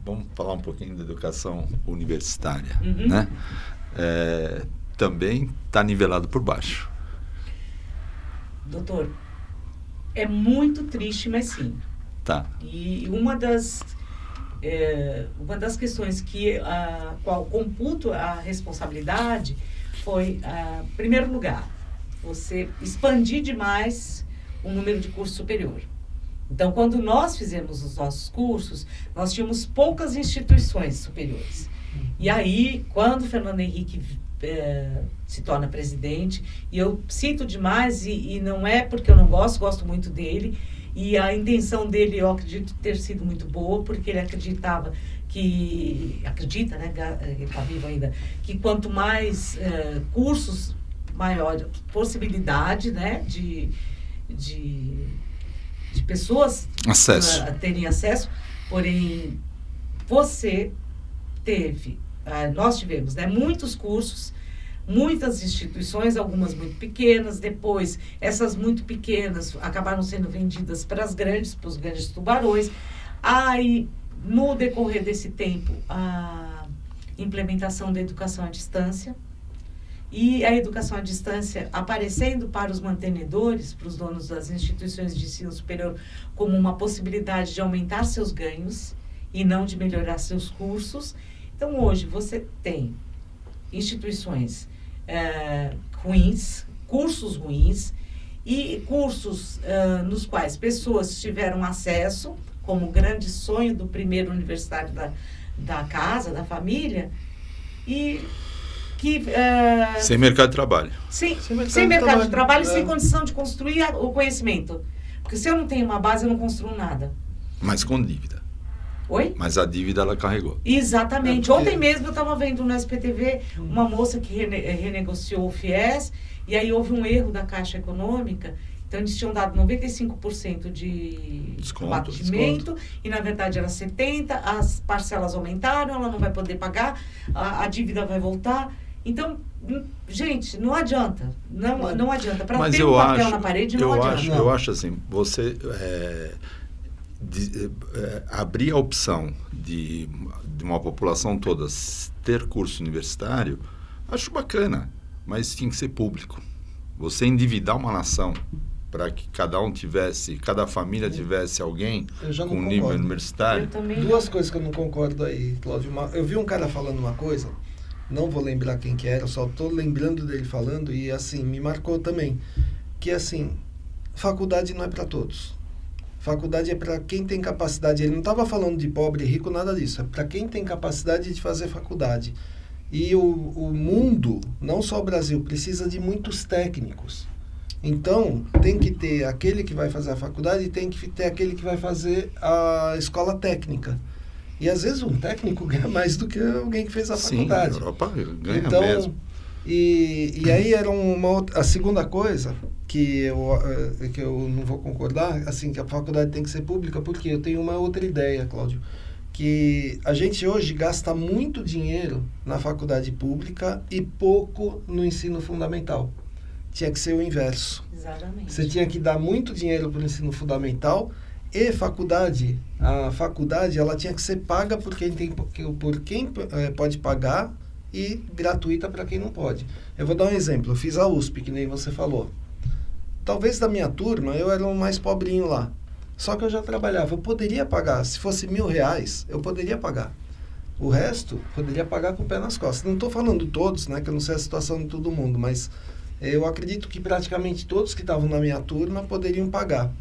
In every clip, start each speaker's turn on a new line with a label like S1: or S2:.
S1: vamos falar um pouquinho da educação universitária, né? Também está nivelado por baixo.
S2: Doutor, é muito triste, mas sim.
S1: Tá.
S2: E uma das questões que qual computo a responsabilidade foi, em primeiro lugar, você expandir demais o número de curso superior. Então, quando nós fizemos os nossos cursos, nós tínhamos poucas instituições superiores. E aí, quando o Fernando Henrique se torna presidente, e eu cito demais, e não é porque eu não gosto muito dele, e a intenção dele, eu acredito ter sido muito boa, porque ele acredita, né, ele está vivo ainda, que quanto mais cursos, maior possibilidade, né, de pessoas terem acesso, porém, nós tivemos, né, muitos cursos, muitas instituições, algumas muito pequenas, depois essas muito pequenas acabaram sendo vendidas para os grandes tubarões. Aí, no decorrer desse tempo, a implementação da educação à distância, e a educação à distância aparecendo para os mantenedores, para os donos das instituições de ensino superior, como uma possibilidade de aumentar seus ganhos e não de melhorar seus cursos. Então, hoje, você tem instituições ruins, cursos ruins, e cursos nos quais pessoas tiveram acesso, como o grande sonho do primeiro universitário da casa, da família, e que...
S1: sem mercado de trabalho.
S2: Sim, sem mercado de trabalho, sem condição de construir o conhecimento. Porque se eu não tenho uma base, eu não construo nada.
S1: Mas com dívida.
S2: Oi?
S1: Mas a dívida ela carregou.
S2: Exatamente. Ontem mesmo eu estava vendo no SPTV uma moça que renegociou o FIES, e aí houve um erro da Caixa Econômica. Então, eles tinham dado 95% de abatimento, e na verdade era 70%, as parcelas aumentaram, ela não vai poder pagar, a dívida vai voltar. Então, gente, não adianta. Não adianta. Para ter um papel na parede, não adianta.
S1: Eu acho assim, você abrir a opção de uma população toda ter curso universitário, acho bacana, mas tinha que ser público. Você endividar uma nação para que cada família tivesse alguém com nível universitário.
S3: Duas coisas que eu não concordo aí, Cláudio. Eu vi um cara falando uma coisa, não vou lembrar quem que era, só estou lembrando dele falando, e assim, me marcou também, que assim, faculdade não é para todos. Faculdade é para quem tem capacidade. Ele não estava falando de pobre e rico, nada disso. É para quem tem capacidade de fazer faculdade. E o mundo, não só o Brasil, precisa de muitos técnicos. Então, tem que ter aquele que vai fazer a faculdade e tem que ter aquele que vai fazer a escola técnica. E às vezes um técnico ganha mais do que alguém que fez a faculdade.
S1: Sim, a Europa ganha
S3: então,
S1: mesmo.
S3: E aí era a segunda coisa que eu não vou concordar, assim, que a faculdade tem que ser pública, porque eu tenho uma outra ideia, Cláudio, que a gente hoje gasta muito dinheiro na faculdade pública e pouco no ensino fundamental. Tinha que ser o inverso.
S2: Exatamente.
S3: Você tinha que dar muito dinheiro para o ensino fundamental e faculdade. A faculdade ela tinha que ser paga por quem pode pagar e gratuita para quem não pode. Eu vou dar um exemplo. Eu fiz a USP, que nem você falou. Talvez da minha turma eu era o mais pobrinho lá. Só que eu já trabalhava. Eu poderia pagar. Se fosse R$1.000, eu poderia pagar. O resto, poderia pagar com o pé nas costas. Não estou falando todos, né? Que eu não sei a situação de todo mundo, mas eu acredito que praticamente todos que estavam na minha turma poderiam pagar.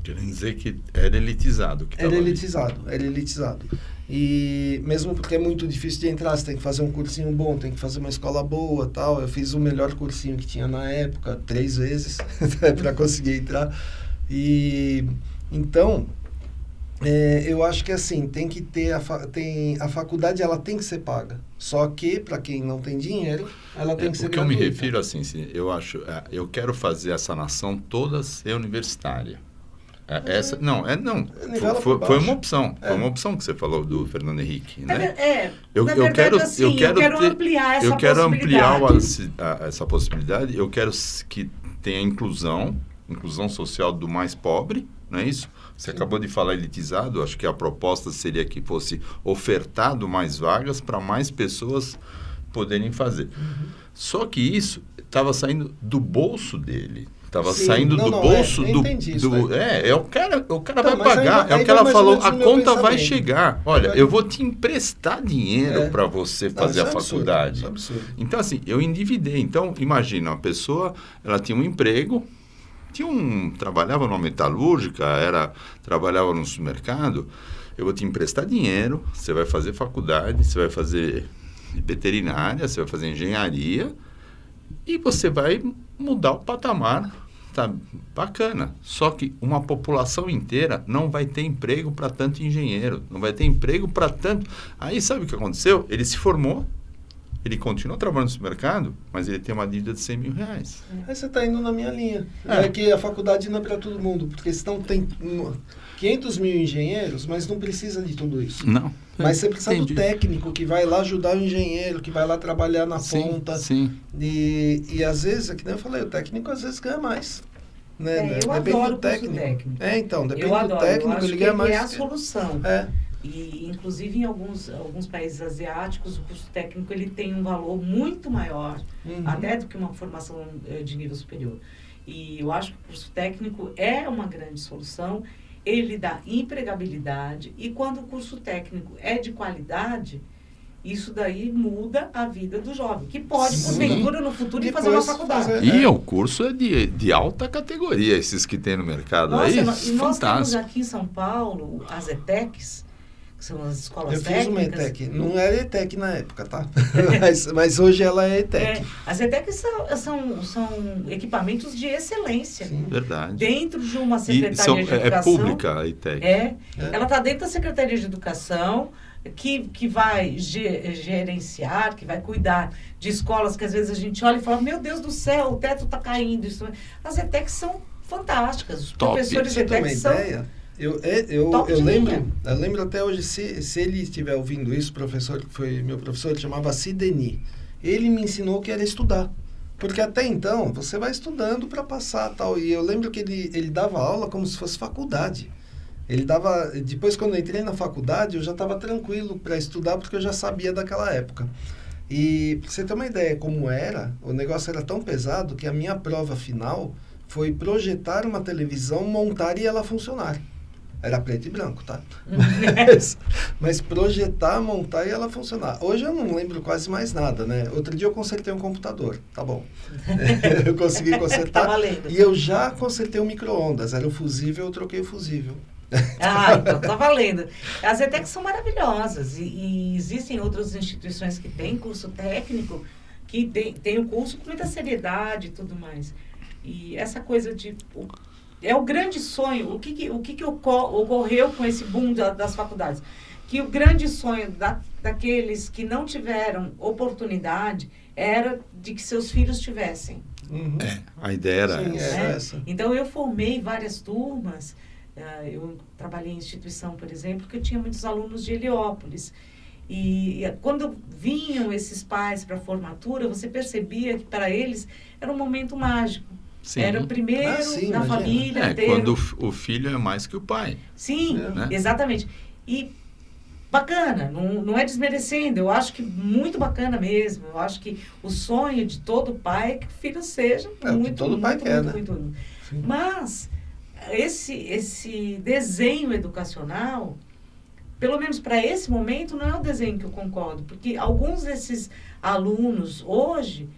S1: Querem dizer que era elitizado.
S3: Era elitizado. E mesmo porque é muito difícil de entrar, você tem que fazer um cursinho bom, tem que fazer uma escola boa, tal. Eu fiz o melhor cursinho que tinha na época, 3 vezes, para conseguir entrar. E então, eu acho que assim, tem que ter a faculdade, ela tem que ser paga. Só que, para quem não tem dinheiro, ela tem que ser gratuita.
S1: O que eu me refiro, assim, eu quero fazer essa nação toda ser universitária. Foi uma opção. Foi uma opção que você falou do Fernando Henrique, né? Eu quero ampliar essa possibilidade. Eu quero que tenha inclusão social do mais pobre, não é isso? Você acabou de falar elitizado, acho que a proposta seria que fosse ofertado mais vagas para mais pessoas poderem fazer. Só que isso estava saindo do bolso dele. Estava saindo do bolso do... O cara vai pagar. É o que ela falou, a conta vai chegar. Olha, eu vou te emprestar dinheiro para você fazer a faculdade.
S3: Isso é absurdo.
S1: Então, assim, eu endividei. Então, imagina, uma pessoa, ela tinha um emprego, trabalhava numa metalúrgica, trabalhava no supermercado, eu vou te emprestar dinheiro, você vai fazer faculdade, você vai fazer veterinária, você vai fazer engenharia e você vai mudar o patamar, tá bacana. Só que uma população inteira não vai ter emprego para tanto engenheiro, não vai ter emprego para tanto... Aí sabe o que aconteceu? Ele se formou, ele continua trabalhando no supermercado, mas ele tem uma dívida de 100 mil reais.
S3: Aí você está indo na minha linha. É que a faculdade não é para todo mundo, porque senão tem 500 mil engenheiros, mas não precisa de tudo isso.
S1: Não.
S3: Mas você precisa do técnico que vai lá ajudar o engenheiro, que vai lá trabalhar na ponta.
S1: Sim.
S3: E às vezes, é que nem eu falei, o técnico às vezes ganha mais. Né?
S2: Eu adoro o curso técnico.
S3: Então, depende do técnico, ele ganha mais.
S2: É a solução.
S3: É.
S2: E, inclusive, em alguns países asiáticos, o curso técnico ele tem um valor muito maior, até do que uma formação de nível superior. E eu acho que o curso técnico é uma grande solução, ele dá empregabilidade, e quando o curso técnico é de qualidade, isso daí muda a vida do jovem, que pode, porventura, no futuro, fazer uma faculdade.
S1: E o curso é de alta categoria, esses que tem no mercado. Aí,
S2: e nós
S1: fantástico.
S2: temos aqui em São Paulo as ETECs, que são as escolas técnicas.
S3: Eu fiz uma ETEC. Não era ETEC na época, tá? mas hoje ela é ETEC.
S2: As ETECs são equipamentos de excelência.
S3: Sim.
S1: Verdade.
S2: Dentro de uma Secretaria de Educação.
S1: É pública a ETEC.
S2: Ela está dentro da Secretaria de Educação, que vai gerenciar, que vai cuidar de escolas que às vezes a gente olha e fala, meu Deus do céu, o teto está caindo. As ETECs são fantásticas. Os professores de ETEC são...
S3: Eu lembro até hoje, se ele estiver ouvindo isso, o professor que foi meu professor, chamava Sideni. Ele me ensinou que era estudar. Porque até então, você vai estudando para passar tal. E eu lembro que ele dava aula como se fosse faculdade. Ele dava... Depois, quando eu entrei na faculdade, eu já estava tranquilo para estudar, porque eu já sabia daquela época. E, para você ter uma ideia como era, o negócio era tão pesado que a minha prova final foi projetar uma televisão, montar e ela funcionar. Era preto e branco, tá? Mas projetar, montar e ela funcionar. Hoje eu não lembro quase mais nada, né? Outro dia eu consertei um computador, tá bom. Eu consegui consertar.
S2: Tá valendo.
S3: E eu já consertei um micro-ondas. Era o fusível, eu troquei o fusível.
S2: Então tá valendo. As ETECs são maravilhosas. E existem outras instituições que têm curso técnico, que tem o curso com muita seriedade e tudo mais. E essa coisa de... É o grande sonho. O que ocorreu com esse boom das faculdades? Que o grande sonho daqueles que não tiveram oportunidade era de que seus filhos tivessem.
S1: A ideia era
S3: essa.
S2: Então, eu formei várias turmas. Eu trabalhei em instituição, por exemplo, que eu tinha muitos alunos de Heliópolis. E quando vinham esses pais para a formatura, você percebia que para eles era um momento mágico.
S1: Sim.
S2: Era o primeiro na família.
S1: Quando o filho é mais que o pai.
S2: Sim, exatamente. E bacana, não é desmerecendo, eu acho que muito bacana mesmo. Eu acho que o sonho de todo pai é que o filho seja muito,
S3: todo pai quer, né?
S2: muito. Mas esse desenho educacional, pelo menos para esse momento, não é um desenho que eu concordo, porque alguns desses alunos hoje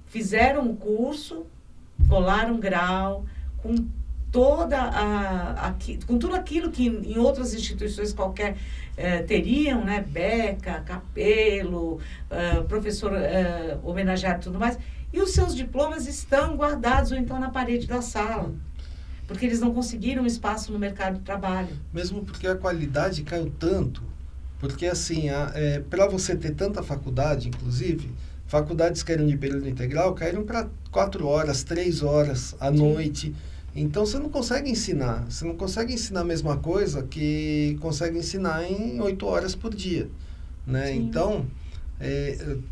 S2: fizeram o curso, colaram grau, com com tudo aquilo que em outras instituições qualquer teriam, né? Beca, capelo, professor homenageado e tudo mais. E os seus diplomas estão guardados ou então na parede da sala. Porque eles não conseguiram espaço no mercado de trabalho.
S3: Mesmo porque a qualidade caiu tanto. Porque, assim, para você ter tanta faculdade, inclusive, faculdades que eram de período integral caíram para 4 horas, 3 horas à noite. Então, você não consegue ensinar. Você não consegue ensinar a mesma coisa que consegue ensinar em 8 horas por dia. Né? Então,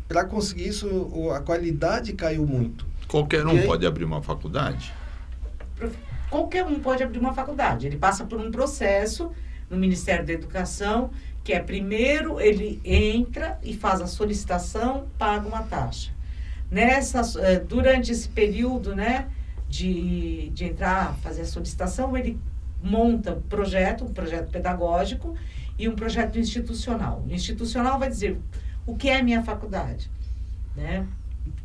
S3: para conseguir isso, a qualidade caiu muito.
S1: Qualquer um pode abrir uma faculdade?
S2: qualquer um pode abrir uma faculdade. Ele passa por um processo no Ministério da Educação, que é primeiro ele entra e faz a solicitação, paga uma taxa. Durante esse período, né, de entrar, fazer a solicitação, ele monta um projeto pedagógico e um projeto institucional. O institucional vai dizer o que é a minha faculdade, né?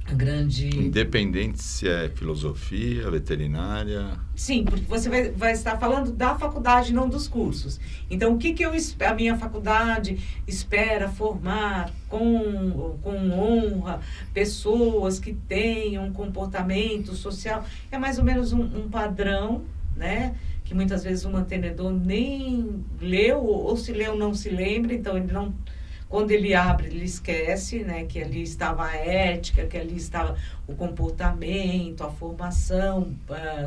S1: Independente se é filosofia, veterinária...
S2: Sim, porque você vai estar falando da faculdade, não dos cursos. Então, o que a minha faculdade espera formar com honra pessoas que tenham comportamento social? É mais ou menos um padrão, né? Que muitas vezes o mantenedor nem leu, ou se leu não se lembra, então ele não... Quando ele abre, ele esquece, né, que ali estava a ética, que ali estava o comportamento, a formação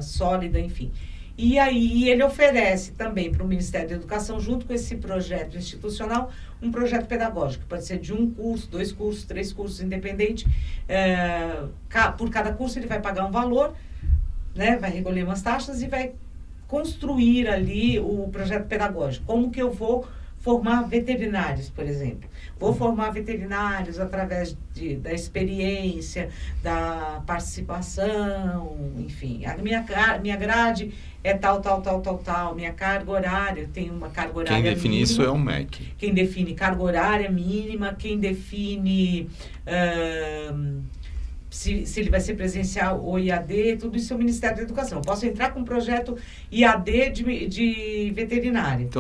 S2: sólida, enfim. E aí ele oferece também para o Ministério da Educação, junto com esse projeto institucional, um projeto pedagógico. Pode ser de 1 curso, 2 cursos, 3 cursos, independente. Por cada curso ele vai pagar um valor, né, vai recolher umas taxas e vai construir ali o projeto pedagógico. Como que eu vou formar veterinários, por exemplo. Vou formar veterinários através da experiência, da participação, enfim. A minha grade é tal. Minha carga horária, tem uma carga horária mínima.
S1: Quem define isso é o MEC.
S2: Quem define carga horária mínima, quem define... Se ele vai ser presencial ou IAD, tudo isso é o Ministério da Educação. Eu posso entrar com um projeto IAD de veterinária.
S1: Então,